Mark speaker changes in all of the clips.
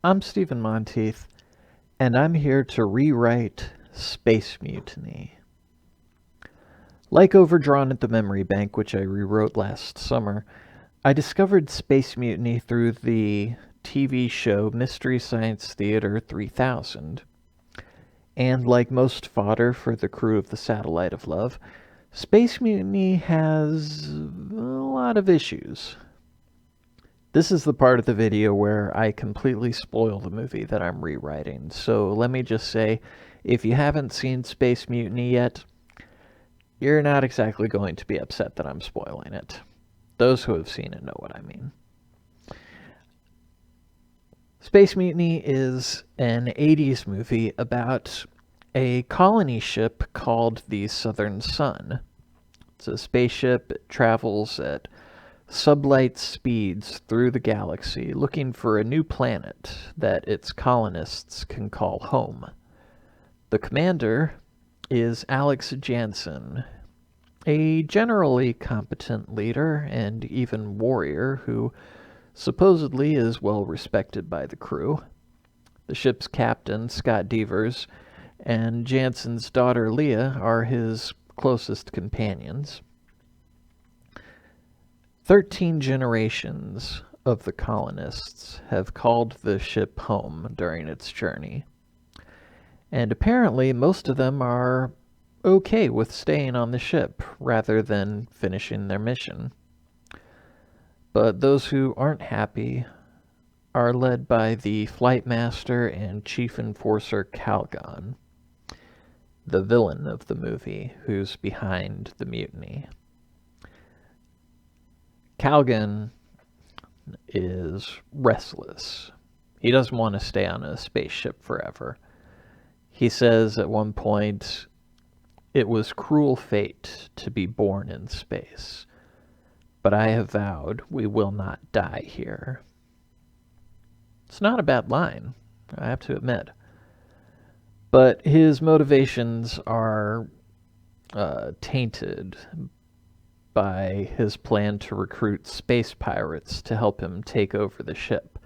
Speaker 1: I'm Stephen Monteith, and I'm here to rewrite Space Mutiny. Like Overdrawn at the Memory Bank, which I rewrote last summer, I discovered Space Mutiny through the TV show Mystery Science Theater 3000. And like most fodder for the crew of the Satellite of Love, Space Mutiny has a lot of issues. This is the part of the video where I completely spoil the movie that I'm rewriting. So let me just say, if you haven't seen Space Mutiny yet, you're not exactly going to be upset that I'm spoiling it. Those who have seen it know what I mean. Space Mutiny is an 80s movie about a colony ship called the Southern Sun. It's a spaceship. It travels at sublight speeds through the galaxy, looking for a new planet that its colonists can call home. The commander is Alex Jansen, a generally competent leader and even warrior who supposedly is well respected by the crew. The ship's captain, Scott Devers, and Jansen's daughter Leah are his closest companions. 13 generations of the colonists have called the ship home during its journey. And apparently, most of them are okay with staying on the ship rather than finishing their mission. But those who aren't happy are led by the flight master and chief enforcer Calgon, the villain of the movie who's behind the mutiny. Calgon is restless. He doesn't want to stay on a spaceship forever. He says at one point, "It was cruel fate to be born in space, but I have vowed we will not die here." It's not a bad line, I have to admit. But his motivations are tainted by his plan to recruit space pirates to help him take over the ship,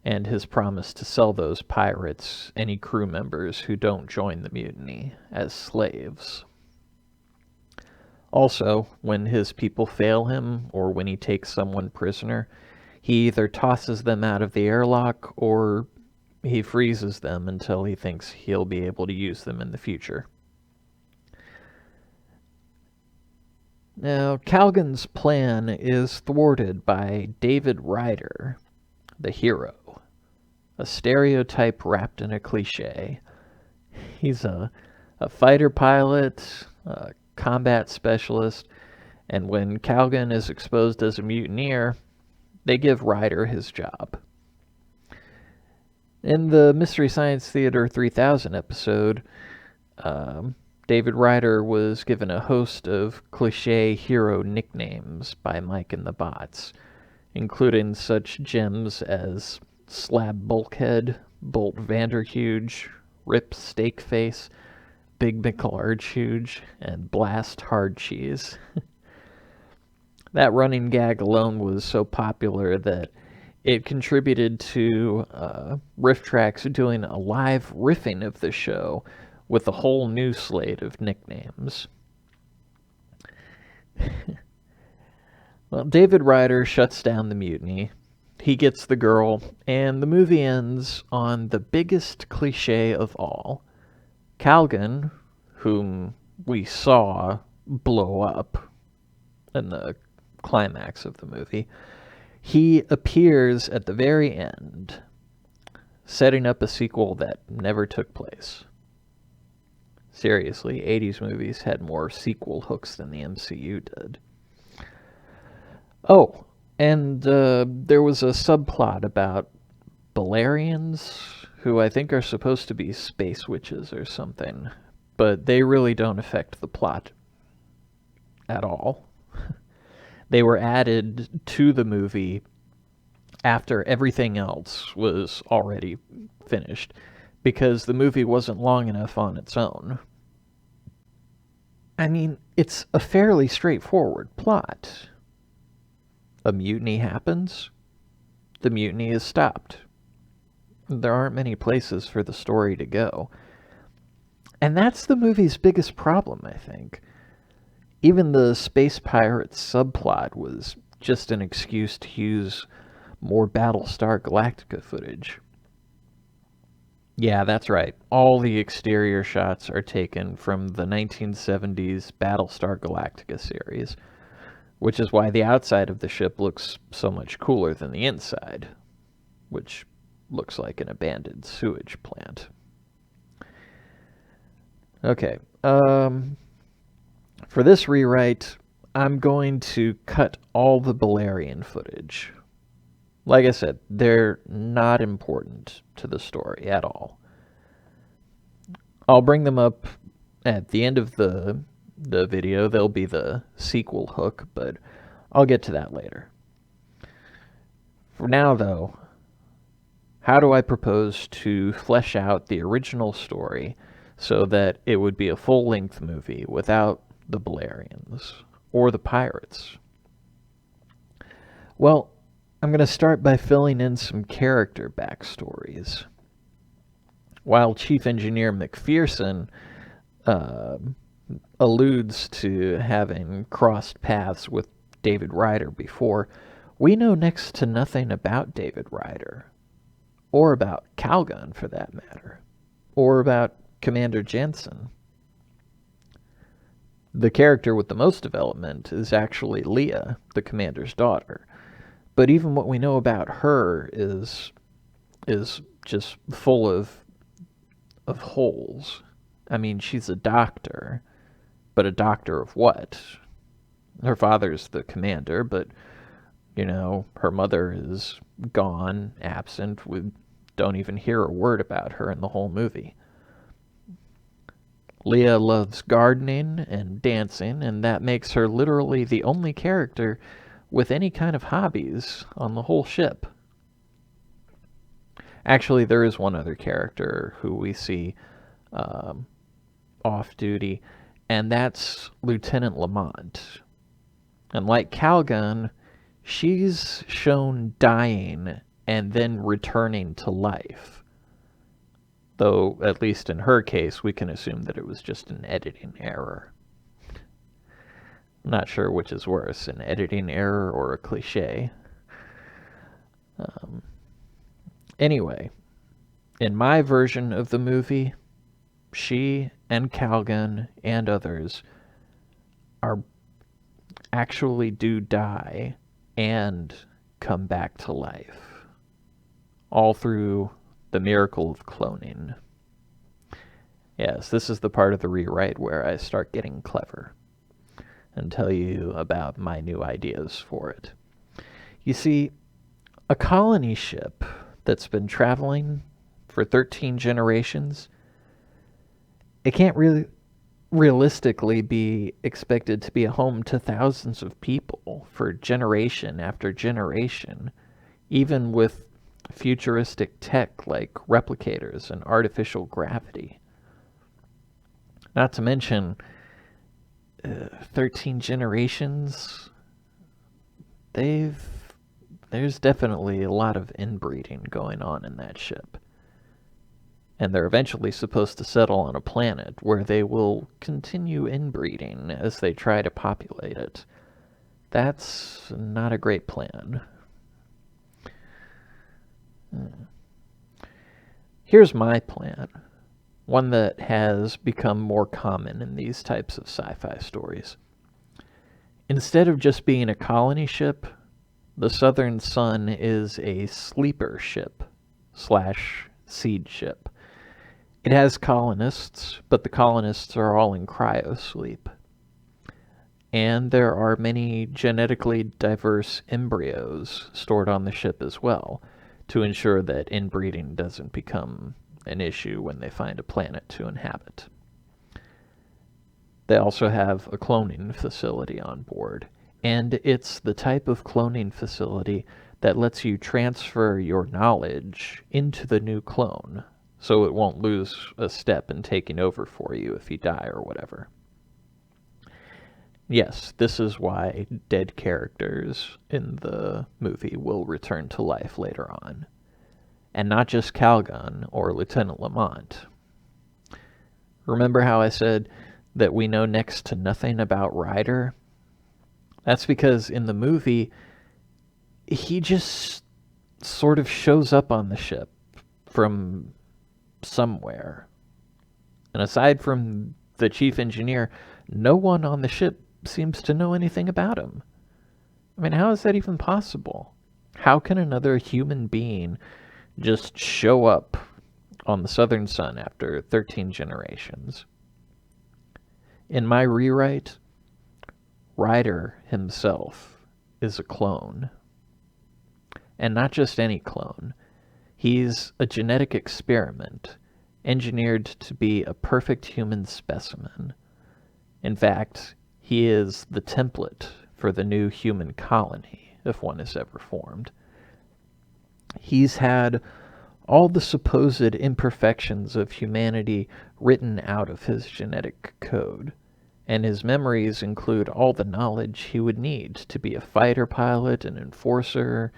Speaker 1: and his promise to sell those pirates any crew members who don't join the mutiny as slaves. Also, when his people fail him, or when he takes someone prisoner, he either tosses them out of the airlock or he freezes them until he thinks he'll be able to use them in the future. Now, Calgon's plan is thwarted by David Ryder, the hero, a stereotype wrapped in a cliche. He's a fighter pilot, a combat specialist, and when Calgon is exposed as a mutineer, they give Ryder his job. In the Mystery Science Theater 3000 episode, David Ryder was given a host of cliche hero nicknames by Mike and the Bots, including such gems as Slab Bulkhead, Bolt Vanderhuge, Rip Steakface, Big McLargehuge, and Blast Hard Cheese. That running gag alone was so popular that it contributed to Riff Tracks doing a live riffing of the show with a whole new slate of nicknames. Well, David Ryder shuts down the mutiny. He gets the girl, and the movie ends on the biggest cliche of all. Calgon, whom we saw blow up in the climax of the movie, he appears at the very end, setting up a sequel that never took place. Seriously, 80s movies had more sequel hooks than the MCU did. Oh, and there was a subplot about Balerians, who I think are supposed to be space witches or something, but they really don't affect the plot at all. They were added to the movie after everything else was already finished, because the movie wasn't long enough on its own. I mean, it's a fairly straightforward plot. A mutiny happens, the mutiny is stopped. There aren't many places for the story to go. And that's the movie's biggest problem, I think. Even the space pirates subplot was just an excuse to use more Battlestar Galactica footage. Yeah, that's right. All the exterior shots are taken from the 1970s Battlestar Galactica series, which is why the outside of the ship looks so much cooler than the inside, which looks like an abandoned sewage plant. Okay, for this rewrite, I'm going to cut all the Balerian footage. Like I said, they're not important to the story at all. I'll bring them up at the end of the video. They'll be the sequel hook, but I'll get to that later. For now, though, how do I propose to flesh out the original story so that it would be a full-length movie without the Balerians or the pirates? Well, I'm going to start by filling in some character backstories. While Chief Engineer McPherson alludes to having crossed paths with David Ryder before, we know next to nothing about David Ryder, or about Calgon for that matter, or about Commander Jensen. The character with the most development is actually Leah, the commander's daughter. But even what we know about her is just full of holes. I mean, she's a doctor, but a doctor of what? Her father's the commander, but, you know, her mother is gone, absent. We don't even hear a word about her in the whole movie. Leah loves gardening and dancing, and that makes her literally the only character with any kind of hobbies on the whole ship. Actually, there is one other character who we see off duty, and that's Lieutenant Lamont. And like Calgon, she's shown dying and then returning to life. Though, at least in her case, we can assume that it was just an editing error. I'm not sure which is worse, an editing error or a cliche. Anyway, in my version of the movie, she and Calgon and others are actually do die and come back to life, all through the miracle of cloning. Yes, this is the part of the rewrite where I start getting clever and tell you about my new ideas for it. You see, a colony ship that's been traveling for 13 generations, it can't really realistically be expected to be a home to thousands of people for generation after generation, even with futuristic tech like replicators and artificial gravity. Not to mention 13 generations, there's definitely a lot of inbreeding going on in that ship. And they're eventually supposed to settle on a planet where they will continue inbreeding as they try to populate it. That's not a great plan. Here's my plan. One that has become more common in these types of sci-fi stories. Instead of just being a colony ship, the Southern Sun is a sleeper ship / seed ship. It has colonists, but the colonists are all in cryosleep. And there are many genetically diverse embryos stored on the ship as well, to ensure that inbreeding doesn't become an issue when they find a planet to inhabit. They also have a cloning facility on board, and it's the type of cloning facility that lets you transfer your knowledge into the new clone, so it won't lose a step in taking over for you if you die or whatever. Yes, this is why dead characters in the movie will return to life later on. and not just Calgon or Lieutenant Lamont. Remember how I said that we know next to nothing about Ryder? That's because in the movie, he just sort of shows up on the ship from somewhere. And aside from the chief engineer, no one on the ship seems to know anything about him. I mean, how is that even possible? How can another human being just show up on the Southern Sun after 13 generations? In my rewrite, Ryder himself is a clone. And not just any clone. He's a genetic experiment, engineered to be a perfect human specimen. In fact, he is the template for the new human colony, if one is ever formed. He's had all the supposed imperfections of humanity written out of his genetic code, and his memories include all the knowledge he would need to be a fighter pilot, an enforcer.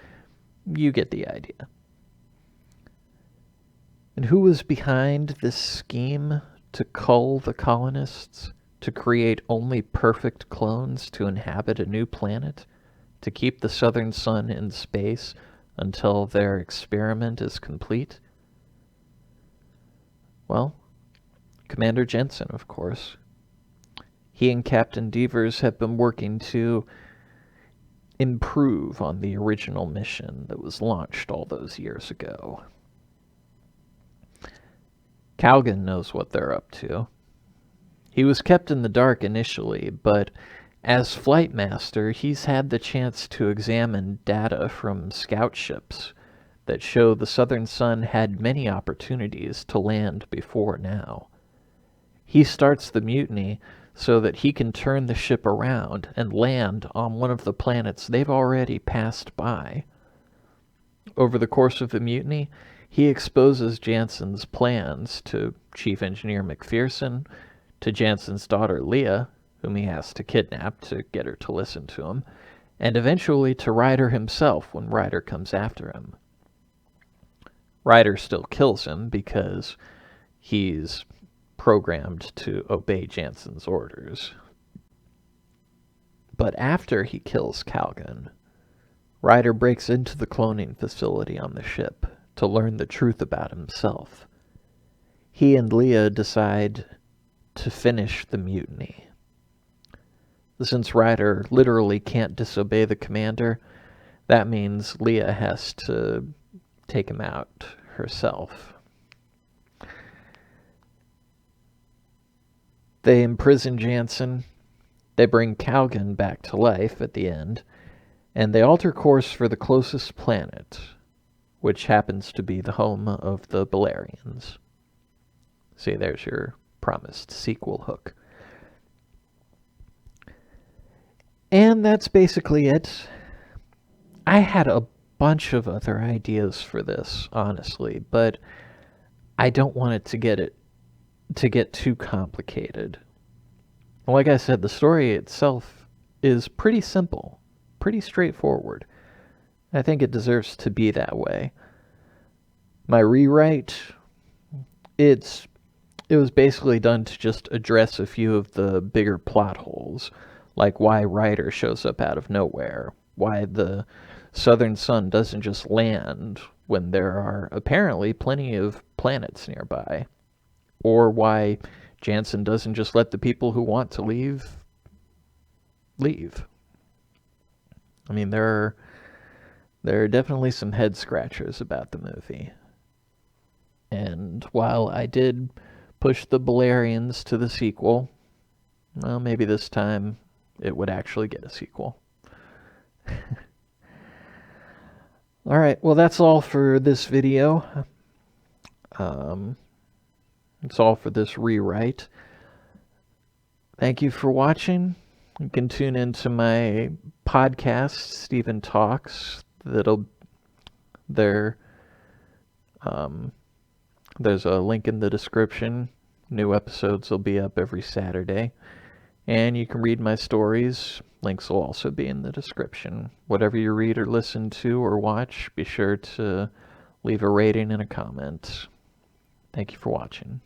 Speaker 1: You get the idea. And who was behind this scheme to cull the colonists, to create only perfect clones to inhabit a new planet, to keep the Southern Sun in space until their experiment is complete? Well, Commander Jensen, of course. He and Captain Devers have been working to improve on the original mission that was launched all those years ago. Calgon knows what they're up to. He was kept in the dark initially, but as flight master, he's had the chance to examine data from scout ships that show the Southern Sun had many opportunities to land before now. He starts the mutiny so that he can turn the ship around and land on one of the planets they've already passed by. Over the course of the mutiny, he exposes Jansen's plans to Chief Engineer McPherson, to Jansen's daughter Leah, whom he has to kidnap to get her to listen to him, and eventually to Ryder himself when Ryder comes after him. Ryder still kills him because he's programmed to obey Jansen's orders. But after he kills Calgon, Ryder breaks into the cloning facility on the ship to learn the truth about himself. He and Leah decide to finish the mutiny. Since Ryder literally can't disobey the commander, that means Leah has to take him out herself. They imprison Jansen, they bring Calgon back to life at the end, and they alter course for the closest planet, which happens to be the home of the Balerians. See, there's your promised sequel hook. And that's basically it. I had a bunch of other ideas for this, honestly, but I don't want it to get too complicated. Like I said, the story itself is pretty simple, pretty straightforward. I think it deserves to be that way. My rewrite, it was basically done to just address a few of the bigger plot holes, like why Ryder shows up out of nowhere, why the Southern Sun doesn't just land when there are apparently plenty of planets nearby, or why Jansen doesn't just let the people who want to leave. I mean, there are definitely some head scratchers about the movie. And while I did push the Balerians to the sequel, well, maybe this time it would actually get a sequel. Alright, well, that's all for this video. It's all for this rewrite. Thank you for watching. You can tune into my podcast, Stephen Talks. There's a link in the description. New episodes will be up every Saturday. And you can read my stories. Links will also be in the description. Whatever you read or listen to or watch, be sure to leave a rating and a comment. Thank you for watching.